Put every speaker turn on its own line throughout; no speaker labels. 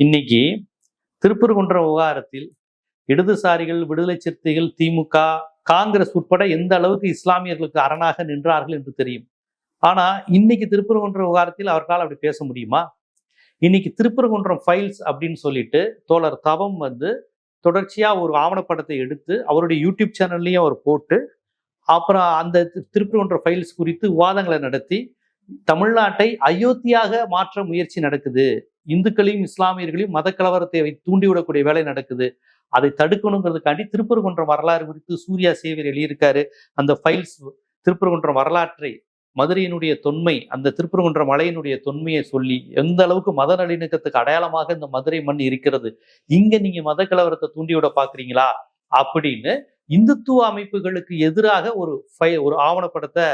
இன்னைக்கு திருப்பரங்குன்றம் விவகாரத்தில் இடதுசாரிகள், விடுதலை சிறுத்தைகள், திமுக, காங்கிரஸ் உட்பட எந்த அளவுக்கு இஸ்லாமியர்களுக்கு அரணாக நின்றார்கள் என்று தெரியும். ஆனா இன்னைக்கு திருப்பரங்குன்றம் விவகாரத்தில் அவர்களால் அப்படி பேச முடியுமா? இன்னைக்கு திருப்பரங்குன்றம் ஃபைல்ஸ் அப்படின்னு சொல்லிட்டு தோழர் தவம் தொடர்ச்சியா ஒரு ஆவணப்படத்தை எடுத்து அவருடைய யூடியூப் சேனல்லையும் அவர் போட்டு, அப்புறம் அந்த திருப்பரங்குன்றம் ஃபைல்ஸ் குறித்து விவாதங்களை நடத்தி தமிழ்நாட்டை அயோத்தியாக மாற்ற முயற்சி நடக்குது, இந்துக்களையும் இஸ்லாமியர்களையும் மத கலவரத்தை தூண்டிவிடக்கூடிய வேலை நடக்குது, அதை தடுக்கணுங்கிறதுக்காண்டி திருப்பரங்குன்றம் வரலாறு குறித்து சூர்யா சேவியர் எழுதியிருக்காரு. அந்த ஃபைல்ஸ் திருப்பரங்குன்றம் வரலாற்றை, மதுரையினுடைய தொன்மை, அந்த திருப்பரங்குன்றம் மலையினுடைய தொன்மையை சொல்லி எந்த அளவுக்கு மத நல்லிணக்கத்துக்கு அடையாளமாக இந்த மதுரை மண் இருக்கிறது, இங்க நீங்க மத கலவரத்தை தூண்டிவிட பாக்குறீங்களா அப்படின்னு இந்துத்துவ அமைப்புகளுக்கு எதிராக ஒரு ஆவணப்படத்தை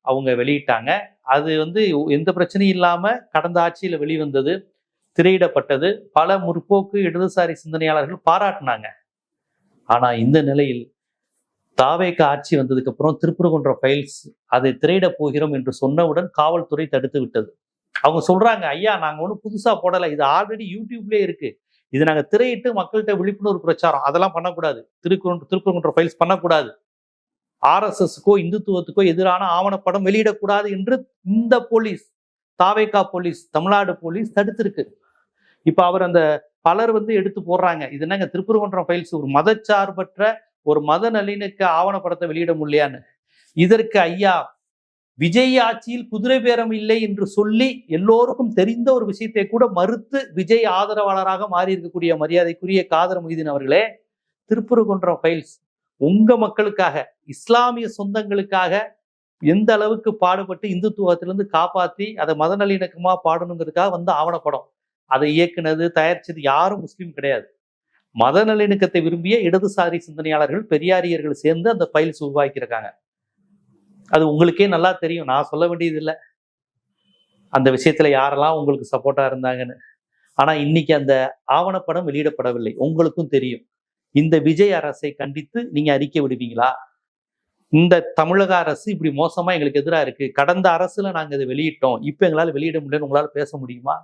அவங்க வெளியிட்டாங்க. அது எந்த பிரச்சனையும் இல்லாம கடந்த ஆட்சியில வெளிவந்தது, திரையிடப்பட்டது. பல முற்போக்கு இடதுசாரி சிந்தனையாளர்கள் பாராட்டினாங்க. ஆனா இந்த நிலையில் தாவேக ஆட்சி வந்ததுக்கு அப்புறம் திருப்பரங்குன்றம் ஃபைல்ஸ் அதை திரையிட போகிறோம் என்று சொன்னவுடன் காவல்துறை தடுத்து விட்டது. அவங்க சொல்றாங்க, ஐயா நாங்க ஒன்றும் புதுசா போடல, இது ஆல்ரெடி யூடியூப்லயே இருக்கு, இது நாங்க திரையிட்டு மக்கள்கிட்ட விழிப்புணர்வு பிரச்சாரம், அதெல்லாம் பண்ணக்கூடாது, திருப்பரங்குன்றம் ஃபைல்ஸ் பண்ணக்கூடாது, RSSக்கோ இந்துத்துவத்துக்கோ எதிரான ஆவணப்படம் வெளியிடக்கூடாது என்று இந்த போலீஸ், தாவேகா போலீஸ், தமிழ்நாடு போலீஸ் தடுத்திருக்கு. இப்ப அவர் அந்த பலர் எடுத்து போடுறாங்க, இது என்னங்க திருப்பரங்குன்றம் ஃபைல்ஸ் ஒரு மதச்சார்பற்ற ஒரு மத நல்லிணக்க ஆவணப்படத்தை வெளியிட முடியலையான்னு. இதற்கு ஐயா விஜய் ஆட்சியில் குதிரை பேரம் இல்லை என்று சொல்லி எல்லோருக்கும் தெரிந்த ஒரு விஷயத்தை கூட மறுத்து விஜய் ஆதரவாளராக மாறி இருக்கக்கூடிய மரியாதைக்குரிய காதர் மொய்தீன் அவர்களே, திருப்பரங்குன்றம் ஃபைல்ஸ் உங்க மக்களுக்காக, இஸ்லாமிய சொந்தங்களுக்காக எந்த அளவுக்கு பாடுபட்டு இந்துத்துவத்திலிருந்து காப்பாத்தி அதை மத நல்லிணக்கமா பாடணுங்கிறதுக்காக ஆவணப்படம். அதை இயக்குனது, தயாரிச்சது யாரும் முஸ்லீம் கிடையாது. மத நல்லிணக்கத்தை விரும்பிய இடதுசாரி சிந்தனையாளர்கள், பெரியாரியர்கள் சேர்ந்து அந்த ஃபைல்ஸ் உருவாக்கியிருக்காங்க. அது உங்களுக்கே நல்லா தெரியும், நான் சொல்ல வேண்டியது இல்லை அந்த விஷயத்துல யாரெல்லாம் உங்களுக்கு சப்போர்ட்டா இருந்தாங்கன்னு. ஆனா இன்னைக்கு அந்த ஆவணப்படம் வெளியிடப்படவில்லை, உங்களுக்கும் தெரியும். இந்த விஜய் அரசை கண்டித்து நீங்க அறிக்கை விடுவீங்களா? இந்த தமிழக அரசு இப்படி மோசமா எங்களுக்கு எதிராக இருக்கு, கடந்த அரசுல நாங்க இதை வெளியிட்டோம், இப்ப எங்களால வெளியிட முடியலன்னு உங்களால பேச முடியுமா?